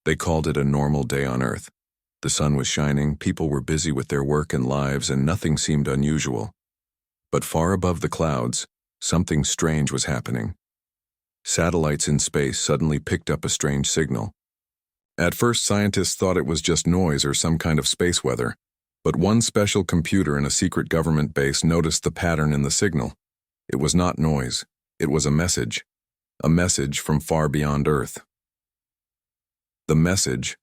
They called it a normal day on Earth. The sun was shining, people were busy with their work and lives, and nothing seemed unusual. But far above the clouds, something strange was happening. Satellites in space suddenly picked up a strange signal. At first, scientists thought it was just noise or some kind of space weather, but one special computer in a secret government base noticed the pattern in the signal. It was not noise, it was a message from far beyond Earth. The message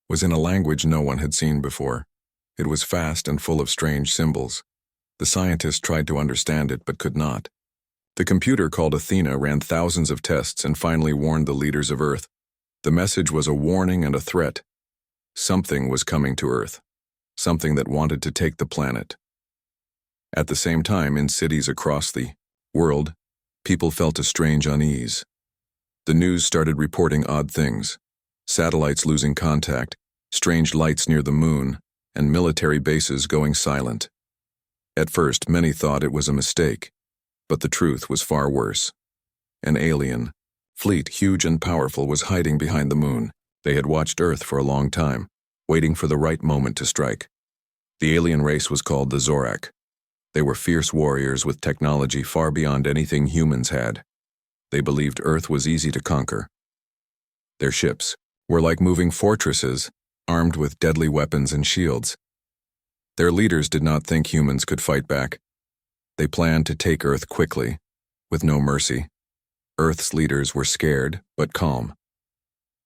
was in a language no one had seen before. It was fast and full of strange symbols. The scientists tried to understand it but could not. The computer called Athena ran thousands of tests and finally warned the leaders of Earth. The message was a warning and a threat. Something was coming to Earth, something that wanted to take the planet. At the same time, in cities across the world, people felt a strange unease. The news started reporting odd things: satellites losing contact, strange lights near the moon, and military bases going silent. At first, many thought it was a mistake, but the truth was far worse. An alien fleet, huge and powerful, was hiding behind the moon. They had watched Earth for a long time, waiting for the right moment to strike. The alien race was called the Zorak. They were fierce warriors with technology far beyond anything humans had. They believed Earth was easy to conquer. Their ships were like moving fortresses, armed with deadly weapons and shields. Their leaders did not think humans could fight back. They planned to take Earth quickly, with no mercy. Earth's leaders were scared, but calm.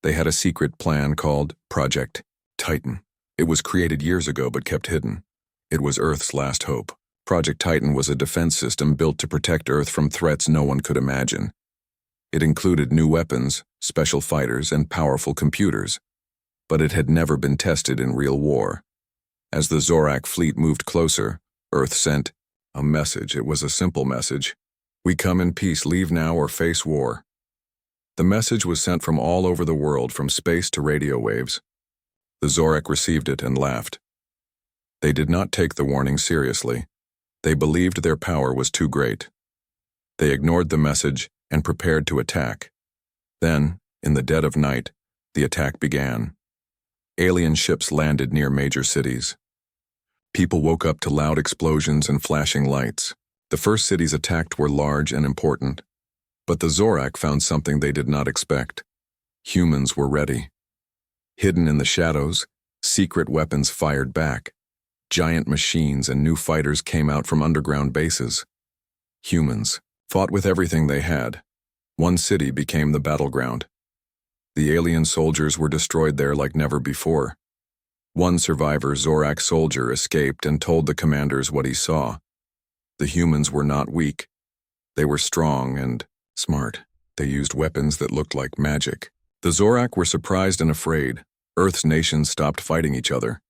They had a secret plan called Project Titan. It was created years ago but kept hidden. It was Earth's last hope. Project Titan was a defense system built to protect Earth from threats no one could imagine. It included new weapons, special fighters, and powerful computers, but it had never been tested in real war. As the Zorak fleet moved closer, Earth sent a message. It was a simple message: "We come in peace, leave now or face war." The message was sent from all over the world, from space to radio waves. The Zorak received it and laughed. They did not take the warning seriously. They believed their power was too great. They ignored the message and prepared to attack. Then, in the dead of night, the attack began. Alien ships landed near major cities. People woke up to loud explosions and flashing lights. The first cities attacked were large and important, but the Zorak found something they did not expect. Humans were ready. Hidden in the shadows, secret weapons fired back. Giant machines and new fighters came out from underground bases. Humans fought with everything they had. One city became the battleground. The alien soldiers were destroyed there like never before. One survivor Zorak soldier escaped and told the commanders what he saw. The humans were not weak. They were strong and smart. They used weapons that looked like magic. The Zorak were surprised and afraid. Earth's nations stopped fighting each other.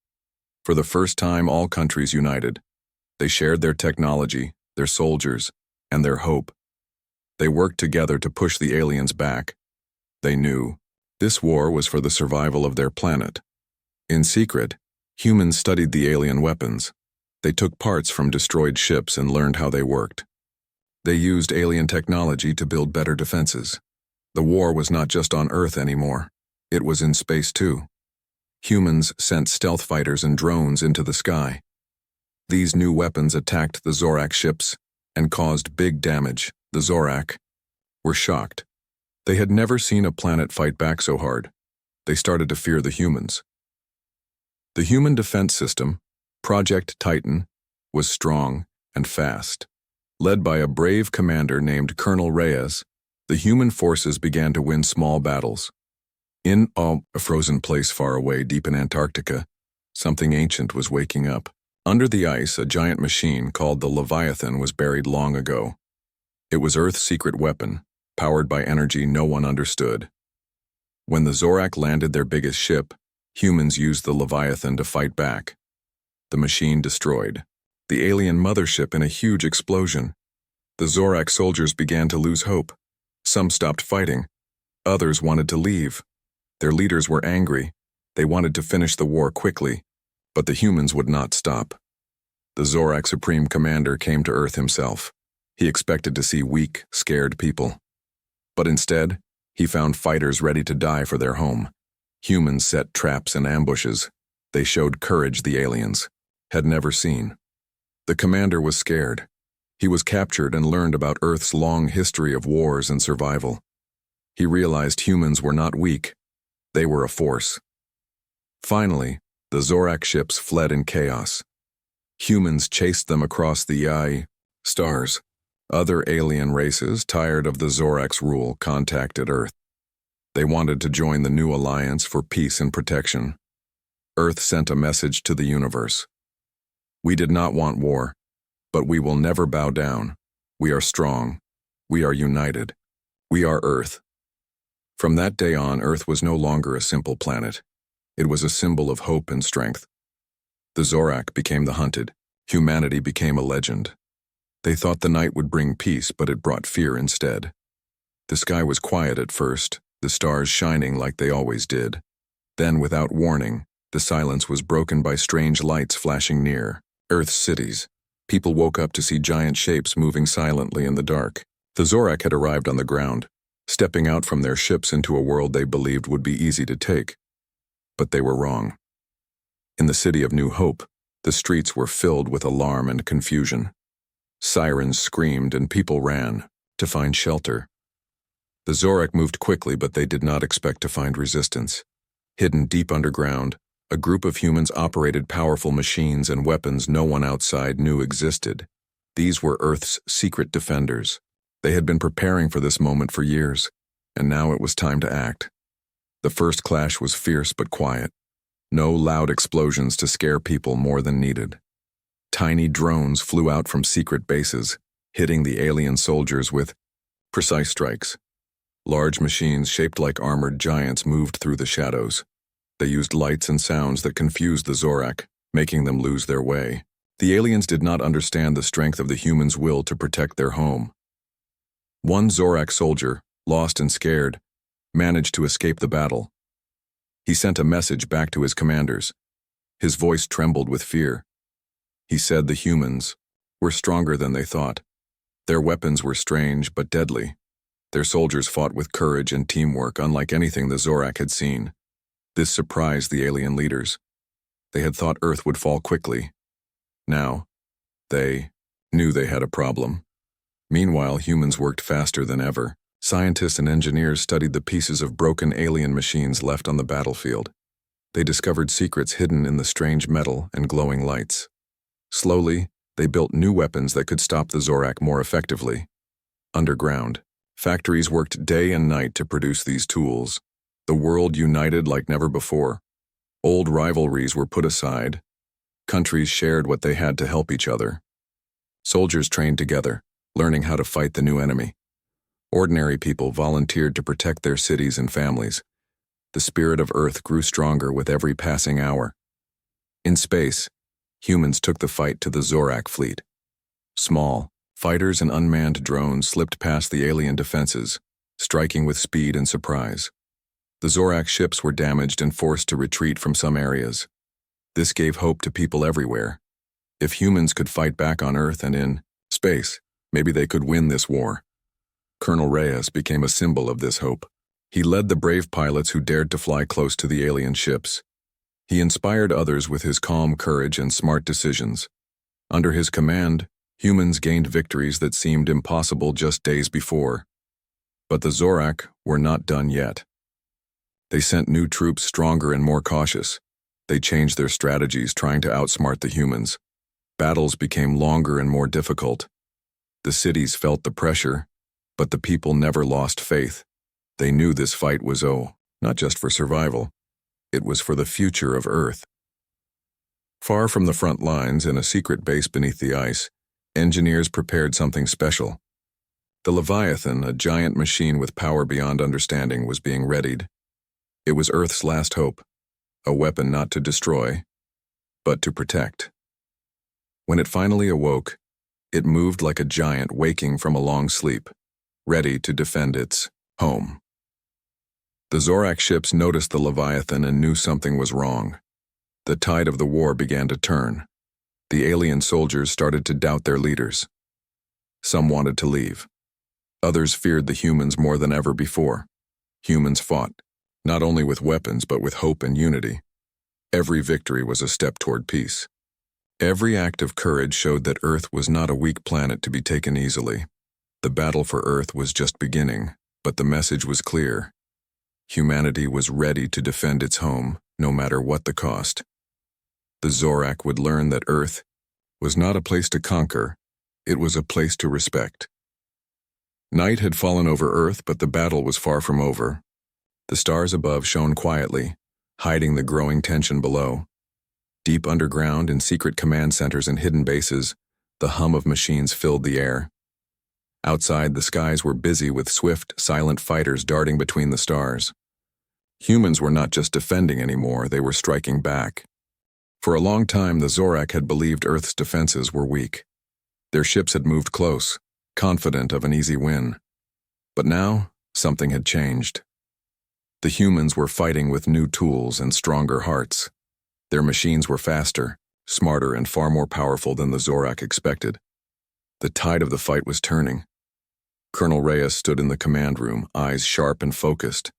For the first time, all countries united. They shared their technology, their soldiers, and their hope. They worked together to push the aliens back. They knew this war was for the survival of their planet. In secret, humans studied the alien weapons. They took parts from destroyed ships and learned how they worked. They used alien technology to build better defenses. The war was not just on Earth anymore. It was in space too. Humans sent stealth fighters and drones into the sky. These new weapons attacked the Zorak ships and caused big damage. The Zorak were shocked. They had never seen a planet fight back so hard. They started to fear the humans. The human defense system, Project Titan, was strong and fast. Led by a brave commander named Colonel Reyes, the human forces began to win small battles. In a frozen place far away, deep in Antarctica, something ancient was waking up. Under the ice, a giant machine called the Leviathan was buried long ago. It was Earth's secret weapon, powered by energy no one understood. When the Zorak landed their biggest ship, humans used the Leviathan to fight back. The machine destroyed the alien mothership in a huge explosion. The Zorak soldiers began to lose hope. Some stopped fighting. Others wanted to leave. Their leaders were angry. They wanted to finish the war quickly, but the humans would not stop. The Zorak Supreme Commander came to Earth himself. He expected to see weak, scared people. But instead, he found fighters ready to die for their home. Humans set traps and ambushes. They showed courage the aliens had never seen. The commander was scared. He was captured and learned about Earth's long history of wars and survival. He realized humans were not weak. They were a force. Finally, the Zorak ships fled in chaos. Humans chased them across the stars. Other alien races, tired of the Zorak's rule, contacted Earth. They wanted to join the new alliance for peace and protection. Earth sent a message to the universe. We did not want war, but we will never bow down. We are strong. We are united. We are Earth. From that day on, Earth was no longer a simple planet. It was a symbol of hope and strength. The Zorak became the hunted. Humanity became a legend. They thought the night would bring peace, but it brought fear instead. The sky was quiet at first, the stars shining like they always did. Then, without warning, the silence was broken by strange lights flashing near. Earth's cities. People woke up to see giant shapes moving silently in the dark. The Zorak had arrived on the ground, stepping out from their ships into a world they believed would be easy to take. But they were wrong. In the city of New Hope, the streets were filled with alarm and confusion. Sirens screamed and people ran to find shelter. The Zorak moved quickly, but they did not expect to find resistance. Hidden deep underground, a group of humans operated powerful machines and weapons no one outside knew existed. These were Earth's secret defenders. They had been preparing for this moment for years, and now it was time to act. The first clash was fierce but quiet. No loud explosions to scare people more than needed. Tiny drones flew out from secret bases, hitting the alien soldiers with precise strikes. Large machines shaped like armored giants moved through the shadows. They used lights and sounds that confused the Zorak, making them lose their way. The aliens did not understand the strength of the humans' will to protect their home. One Zorak soldier, lost and scared, managed to escape the battle. He sent a message back to his commanders. His voice trembled with fear. He said the humans were stronger than they thought. Their weapons were strange but deadly. Their soldiers fought with courage and teamwork unlike anything the Zorak had seen. This surprised the alien leaders. They had thought Earth would fall quickly. Now, they knew they had a problem. Meanwhile, humans worked faster than ever. Scientists and engineers studied the pieces of broken alien machines left on the battlefield. They discovered secrets hidden in the strange metal and glowing lights. Slowly, they built new weapons that could stop the Zorak more effectively. Underground, factories worked day and night to produce these tools. The world united like never before. Old rivalries were put aside. Countries shared what they had to help each other. Soldiers trained together, learning how to fight the new enemy. Ordinary people volunteered to protect their cities and families. The spirit of Earth grew stronger with every passing hour. In space, humans took the fight to the Zorak fleet. Small, fighters and unmanned drones slipped past the alien defenses, striking with speed and surprise. The Zorak ships were damaged and forced to retreat from some areas. This gave hope to people everywhere. If humans could fight back on Earth and in space, maybe they could win this war. Colonel Reyes became a symbol of this hope. He led the brave pilots who dared to fly close to the alien ships. He inspired others with his calm courage and smart decisions. Under his command, humans gained victories that seemed impossible just days before. But the Zorak were not done yet. They sent new troops stronger and more cautious. They changed their strategies, trying to outsmart the humans. Battles became longer and more difficult. The cities felt the pressure, but the people never lost faith. They knew this fight was not just for survival. It was for the future of Earth. Far from the front lines, in a secret base beneath the ice, engineers prepared something special. The Leviathan, a giant machine with power beyond understanding, was being readied. It was Earth's last hope, a weapon not to destroy, but to protect. When it finally awoke, it moved like a giant waking from a long sleep, ready to defend its home. The Zorak ships noticed the Leviathan and knew something was wrong. The tide of the war began to turn. The alien soldiers started to doubt their leaders. Some wanted to leave. Others feared the humans more than ever before. Humans fought, not only with weapons but with hope and unity. Every victory was a step toward peace. Every act of courage showed that Earth was not a weak planet to be taken easily. The battle for Earth was just beginning, but the message was clear. Humanity was ready to defend its home, no matter what the cost. The Zorak would learn that Earth was not a place to conquer, it was a place to respect. Night had fallen over Earth, but the battle was far from over. The stars above shone quietly, hiding the growing tension below. Deep underground, in secret command centers and hidden bases, the hum of machines filled the air. Outside, the skies were busy with swift, silent fighters darting between the stars. Humans were not just defending anymore, they were striking back. For a long time, the Zorak had believed Earth's defenses were weak. Their ships had moved close, confident of an easy win. But now, something had changed. The humans were fighting with new tools and stronger hearts. Their machines were faster, smarter, and far more powerful than the Zorak expected. The tide of the fight was turning. Colonel Reyes stood in the command room, eyes sharp and focused.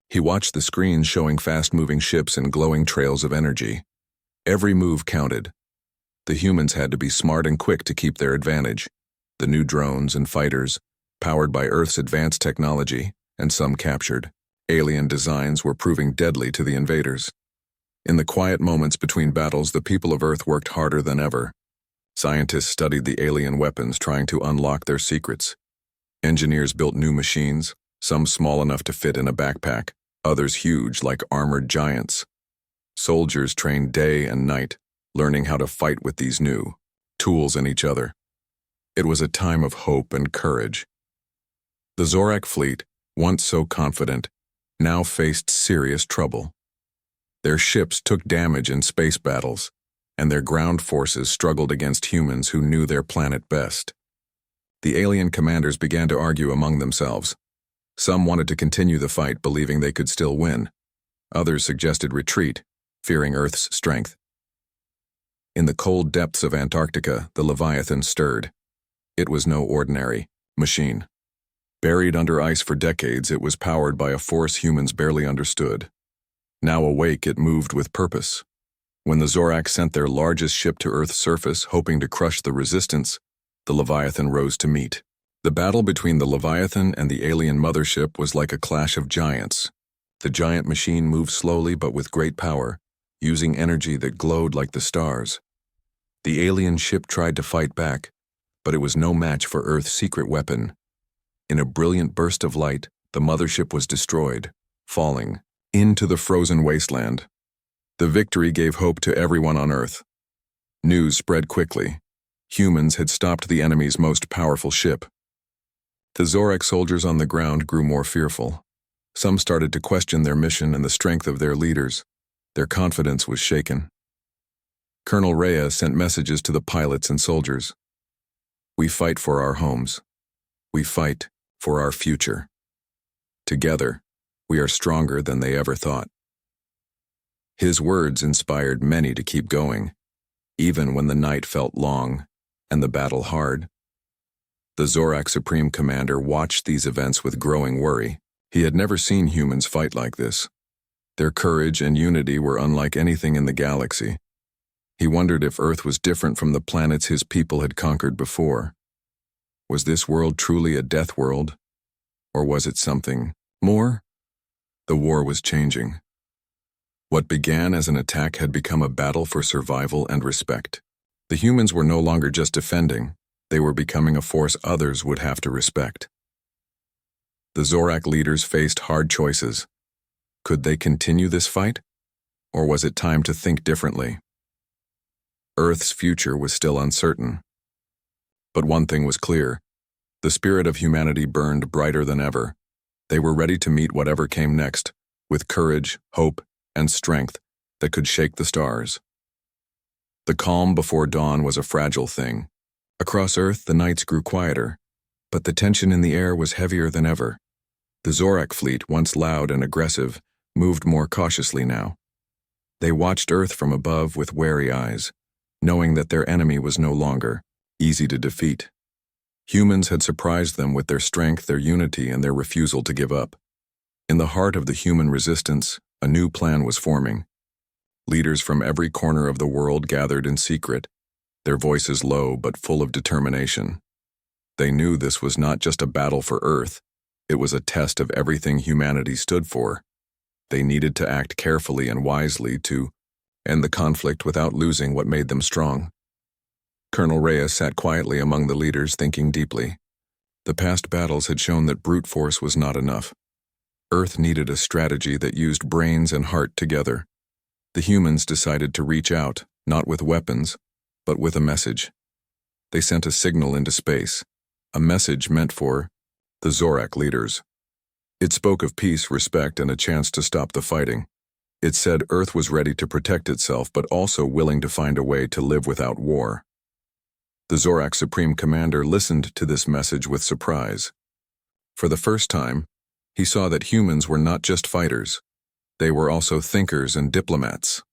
He watched the screens showing fast-moving ships and glowing trails of energy. Every move counted. The humans had to be smart and quick to keep their advantage. The new drones and fighters, powered by Earth's advanced technology, and some captured, alien designs were proving deadly to the invaders. In the quiet moments between battles, the people of Earth worked harder than ever. Scientists studied the alien weapons, trying to unlock their secrets. Engineers built new machines, some small enough to fit in a backpack, others huge like armored giants. Soldiers trained day and night, learning how to fight with these new tools and each other. It was a time of hope and courage. The Zorak fleet, once so confident, now faced serious trouble. Their ships took damage in space battles, and their ground forces struggled against humans who knew their planet best. The alien commanders began to argue among themselves. Some wanted to continue the fight, believing they could still win. Others suggested retreat, fearing Earth's strength. In the cold depths of Antarctica, the Leviathan stirred. It was no ordinary machine. Buried under ice for decades, it was powered by a force humans barely understood. Now awake, it moved with purpose. When the Zorak sent their largest ship to Earth's surface, hoping to crush the resistance, the Leviathan rose to meet. The battle between the Leviathan and the alien mothership was like a clash of giants. The giant machine moved slowly but with great power, using energy that glowed like the stars. The alien ship tried to fight back, but it was no match for Earth's secret weapon. In a brilliant burst of light, the mothership was destroyed, falling into the frozen wasteland. The victory gave hope to everyone on Earth. News spread quickly. Humans had stopped the enemy's most powerful ship. The Zorak soldiers on the ground grew more fearful. Some started to question their mission and the strength of their leaders. Their confidence was shaken. Colonel Reyes sent messages to the pilots and soldiers. We fight for our homes. We fight for our future. Together, we are stronger than they ever thought. His words inspired many to keep going, even when the night felt long and the battle hard. The Zorak Supreme Commander watched these events with growing worry. He had never seen humans fight like this. Their courage and unity were unlike anything in the galaxy. He wondered if Earth was different from the planets his people had conquered before. Was this world truly a death world? Or was it something more? The war was changing. What began as an attack had become a battle for survival and respect. The humans were no longer just defending, they were becoming a force others would have to respect. The Zorak leaders faced hard choices. Could they continue this fight? Or was it time to think differently? Earth's future was still uncertain. But one thing was clear. The spirit of humanity burned brighter than ever. They were ready to meet whatever came next, with courage, hope, and strength that could shake the stars. The calm before dawn was a fragile thing. Across Earth, the nights grew quieter, but the tension in the air was heavier than ever. The Zorak fleet, once loud and aggressive, moved more cautiously now. They watched Earth from above with wary eyes, knowing that their enemy was no longer easy to defeat. Humans had surprised them with their strength, their unity, and their refusal to give up. In the heart of the human resistance, a new plan was forming. Leaders from every corner of the world gathered in secret, their voices low but full of determination. They knew this was not just a battle for Earth, it was a test of everything humanity stood for. They needed to act carefully and wisely to end the conflict without losing what made them strong. Colonel Reyes sat quietly among the leaders, thinking deeply. The past battles had shown that brute force was not enough. Earth needed a strategy that used brains and heart together. The humans decided to reach out, not with weapons, but with a message. They sent a signal into space, a message meant for the Zorak leaders. It spoke of peace, respect, and a chance to stop the fighting. It said Earth was ready to protect itself, but also willing to find a way to live without war. The Zorak Supreme Commander listened to this message with surprise. For the first time, he saw that humans were not just fighters. They were also thinkers and diplomats.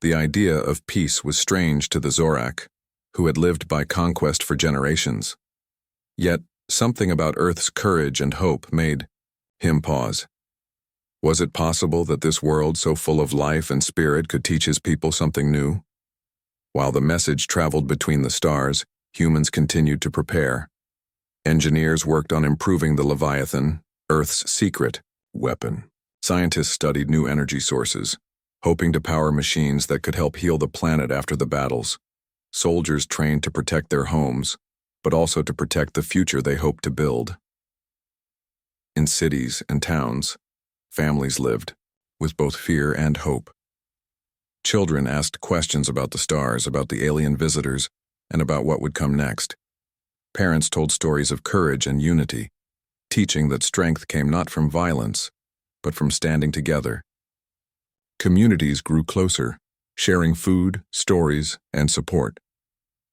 The idea of peace was strange to the Zorak, who had lived by conquest for generations. Yet, something about Earth's courage and hope made him pause. Was it possible that this world so full of life and spirit could teach his people something new? While the message traveled between the stars, humans continued to prepare. Engineers worked on improving the Leviathan, Earth's secret weapon. Scientists studied new energy sources, hoping to power machines that could help heal the planet after the battles. Soldiers trained to protect their homes, but also to protect the future they hoped to build. In cities and towns, families lived, with both fear and hope. Children asked questions about the stars, about the alien visitors, and about what would come next. Parents told stories of courage and unity, teaching that strength came not from violence, but from standing together. Communities grew closer, sharing food, stories, and support.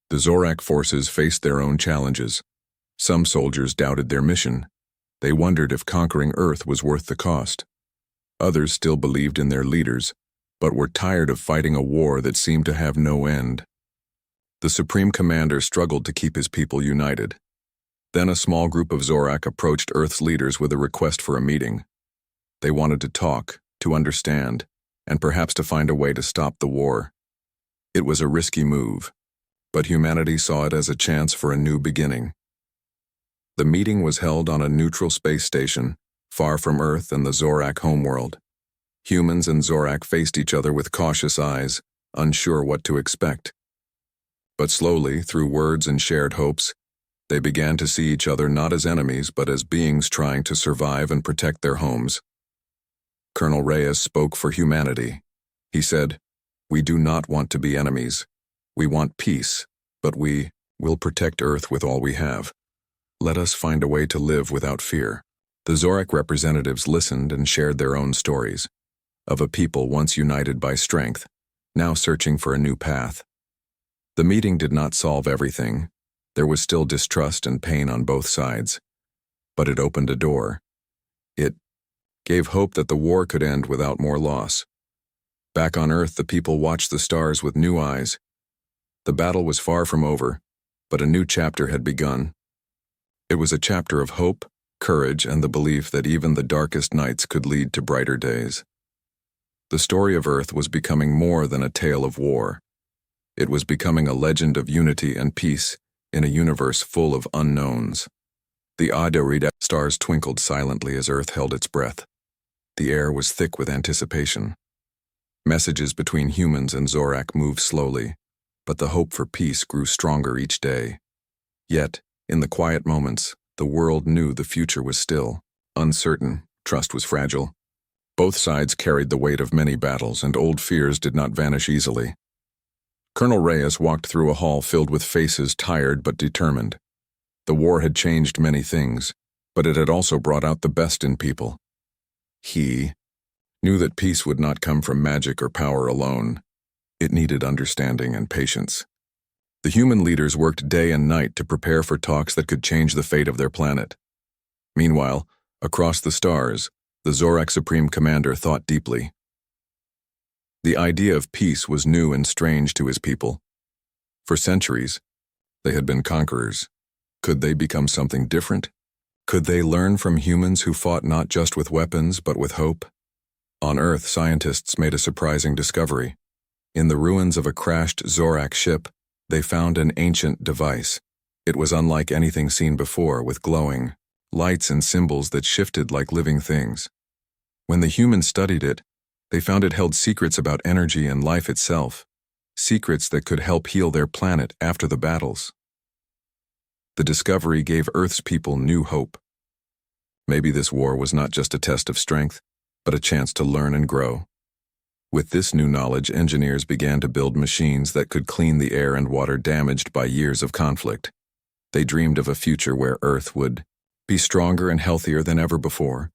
The Zorak forces faced their own challenges. Some soldiers doubted their mission. They wondered if conquering Earth was worth the cost. Others still believed in their leaders, but were tired of fighting a war that seemed to have no end. The Supreme Commander struggled to keep his people united. Then a small group of Zorak approached Earth's leaders with a request for a meeting. They wanted to talk, to understand, and perhaps to find a way to stop the war. It was a risky move, but humanity saw it as a chance for a new beginning. The meeting was held on a neutral space station, far from Earth and the Zorak homeworld. Humans and Zorak faced each other with cautious eyes, unsure what to expect. But slowly, through words and shared hopes, they began to see each other not as enemies but as beings trying to survive and protect their homes. Colonel Reyes spoke for humanity. He said, "We do not want to be enemies. We want peace, but we will protect Earth with all we have. Let us find a way to live without fear." The Zorak representatives listened and shared their own stories, of a people once united by strength, now searching for a new path. The meeting did not solve everything. There was still distrust and pain on both sides. But it opened a door. It gave hope that the war could end without more loss. Back on Earth, the people watched the stars with new eyes. The battle was far from over, but a new chapter had begun. It was a chapter of hope, courage, and the belief that even the darkest nights could lead to brighter days. The story of Earth was becoming more than a tale of war. It was becoming a legend of unity and peace in a universe full of unknowns. The Audiobook stars twinkled silently as Earth held its breath. The air was thick with anticipation. Messages between humans and Zorak moved slowly, but the hope for peace grew stronger each day. Yet, in the quiet moments, the world knew the future was still uncertain. Trust was fragile. Both sides carried the weight of many battles, and old fears did not vanish easily. Colonel Reyes walked through a hall filled with faces tired but determined. The war had changed many things, but it had also brought out the best in people. He knew that peace would not come from magic or power alone. It needed understanding and patience. The human leaders worked day and night to prepare for talks that could change the fate of their planet. Meanwhile, across the stars, the Zorak Supreme Commander thought deeply. The idea of peace was new and strange to his people. For centuries, they had been conquerors. Could they become something different? Could they learn from humans who fought not just with weapons but with hope? On Earth, scientists made a surprising discovery. In the ruins of a crashed Zorak ship, they found an ancient device. It was unlike anything seen before, with glowing lights and symbols that shifted like living things. When the humans studied it, they found it held secrets about energy and life itself, secrets that could help heal their planet after the battles. The discovery gave Earth's people new hope. Maybe this war was not just a test of strength, but a chance to learn and grow. With this new knowledge, engineers began to build machines that could clean the air and water damaged by years of conflict. They dreamed of a future where Earth would be stronger and healthier than ever before.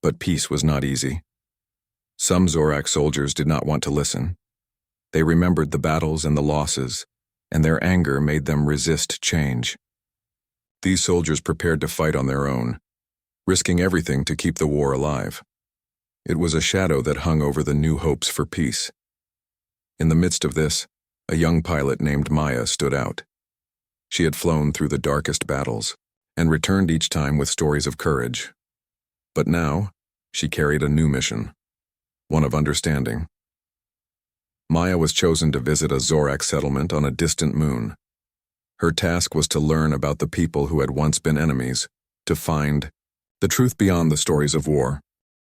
But peace was not easy. Some Zorak soldiers did not want to listen. They remembered the battles and the losses, and their anger made them resist change. These soldiers prepared to fight on their own, risking everything to keep the war alive. It was a shadow that hung over the new hopes for peace. In the midst of this, a young pilot named Maya stood out. She had flown through the darkest battles, and returned each time with stories of courage. But now, she carried a new mission, one of understanding. Maya was chosen to visit a Zorak settlement on a distant moon. Her task was to learn about the people who had once been enemies, to find the truth beyond the stories of war.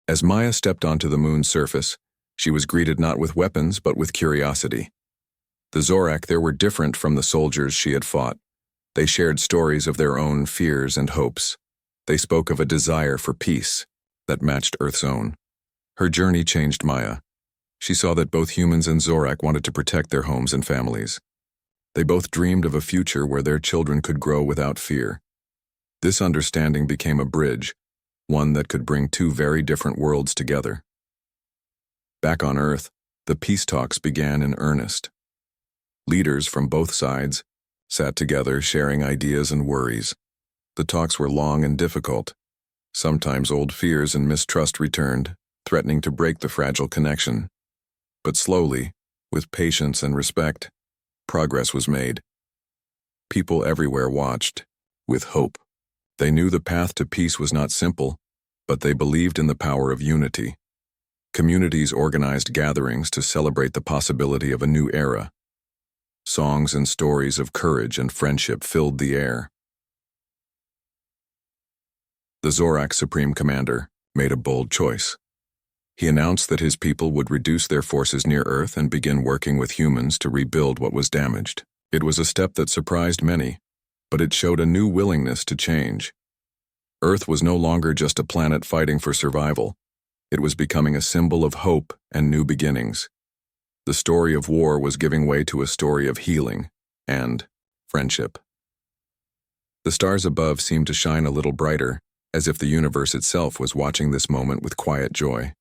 As Maya stepped onto the moon's surface, she was greeted not with weapons but with curiosity. The Zorak there were different from the soldiers she had fought. They shared stories of their own fears and hopes. They spoke of a desire for peace that matched Earth's own. Her journey changed Maya. She saw that both humans and Zorak wanted to protect their homes and families. They both dreamed of a future where their children could grow without fear. This understanding became a bridge, one that could bring two very different worlds together. Back on Earth, the peace talks began in earnest. Leaders from both sides sat together sharing ideas and worries. The talks were long and difficult. Sometimes old fears and mistrust returned, threatening to break the fragile connection. But slowly, with patience and respect, progress was made. People everywhere watched, with hope. They knew the path to peace was not simple, but they believed in the power of unity. Communities organized gatherings to celebrate the possibility of a new era. Songs and stories of courage and friendship filled the air. The Zorak Supreme Commander made a bold choice. He announced that his people would reduce their forces near Earth and begin working with humans to rebuild what was damaged. It was a step that surprised many, but it showed a new willingness to change. Earth was no longer just a planet fighting for survival. It was becoming a symbol of hope and new beginnings. The story of war was giving way to a story of healing and friendship. The stars above seemed to shine a little brighter, as if the universe itself was watching this moment with quiet joy.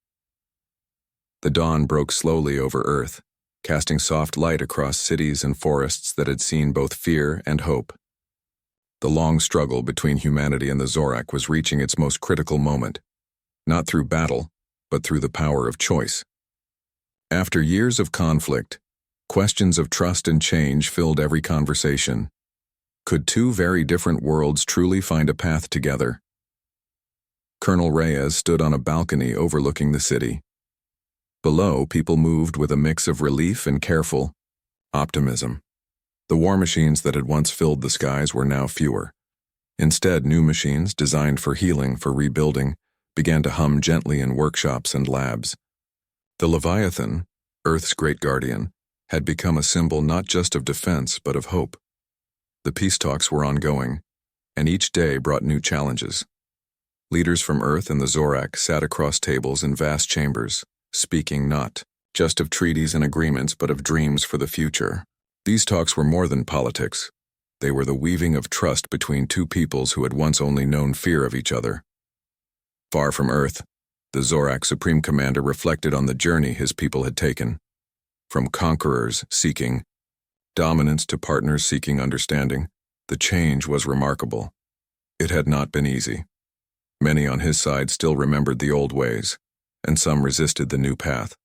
The dawn broke slowly over Earth, casting soft light across cities and forests that had seen both fear and hope. The long struggle between humanity and the Zorak was reaching its most critical moment, not through battle, but through the power of choice. After years of conflict, questions of trust and change filled every conversation. Could two very different worlds truly find a path together? Colonel Reyes stood on a balcony overlooking the city. Below, people moved with a mix of relief and careful optimism. The war machines that had once filled the skies were now fewer. Instead, new machines designed for healing, for rebuilding, began to hum gently in workshops and labs. The Leviathan, Earth's great guardian, had become a symbol not just of defense but of hope. The peace talks were ongoing, and each day brought new challenges. Leaders from Earth and the Zorak sat across tables in vast chambers, speaking not just of treaties and agreements but of dreams for the future. These talks were more than politics. They were the weaving of trust between two peoples who had once only known fear of each other. Far from Earth, the Zorak Supreme Commander reflected on the journey his people had taken. From conquerors seeking dominance to partners seeking understanding, the change was remarkable. It had not been easy. Many on his side still remembered the old ways, and some resisted the new path.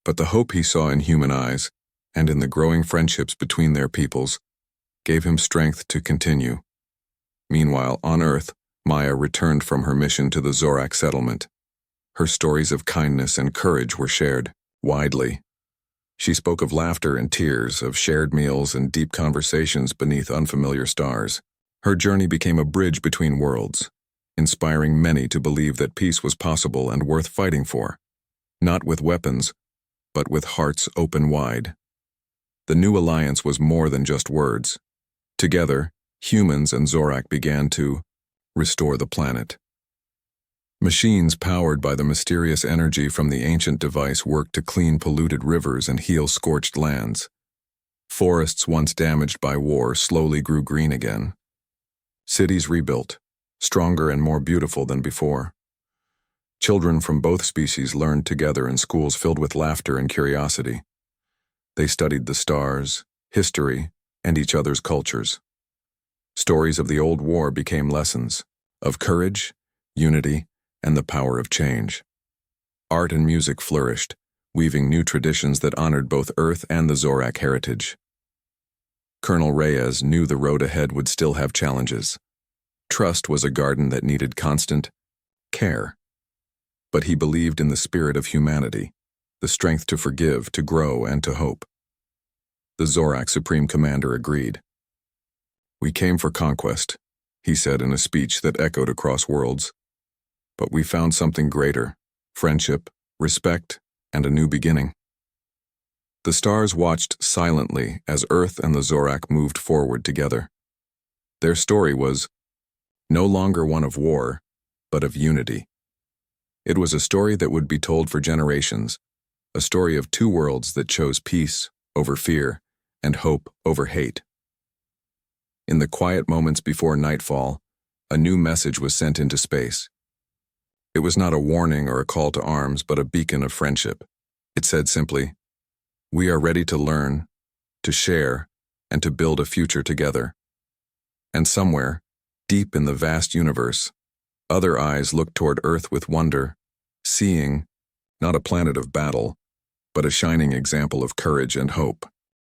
But the hope he saw in human eyes, and in the growing friendships between their peoples, gave him strength to continue. Meanwhile, on Earth, Maya returned from her mission to the Zorak settlement. Her stories of kindness and courage were shared widely. She spoke of laughter and tears, of shared meals and deep conversations beneath unfamiliar stars. Her journey became a bridge between worlds, inspiring many to believe that peace was possible and worth fighting for, not with weapons, but with hearts open wide. The new alliance was more than just words. Together, humans and Zorak began to restore the planet. Machines powered by the mysterious energy from the ancient device worked to clean polluted rivers and heal scorched lands. Forests once damaged by war slowly grew green again. Cities rebuilt, stronger and more beautiful than before. Children from both species learned together in schools filled with laughter and curiosity. They studied the stars, history, and each other's cultures. Stories of the old war became lessons of courage, unity, and the power of change. Art and music flourished, weaving new traditions that honored both Earth and the Zorak heritage. Colonel Reyes knew the road ahead would still have challenges. Trust was a garden that needed constant care. But he believed in the spirit of humanity, the strength to forgive, to grow, and to hope. The Zorak Supreme Commander agreed. "We came for conquest," he said in a speech that echoed across worlds. "But we found something greater: friendship, respect, and a new beginning." The stars watched silently as Earth and the Zorak moved forward together. Their story was no longer one of war, but of unity. It was a story that would be told for generations, a story of two worlds that chose peace over fear and hope over hate. In the quiet moments before nightfall, a new message was sent into space. It was not a warning or a call to arms, but a beacon of friendship. It said simply, "We are ready to learn, to share, and to build a future together." And somewhere, deep in the vast universe, other eyes looked toward Earth with wonder, seeing not a planet of battle, but a shining example of courage and hope.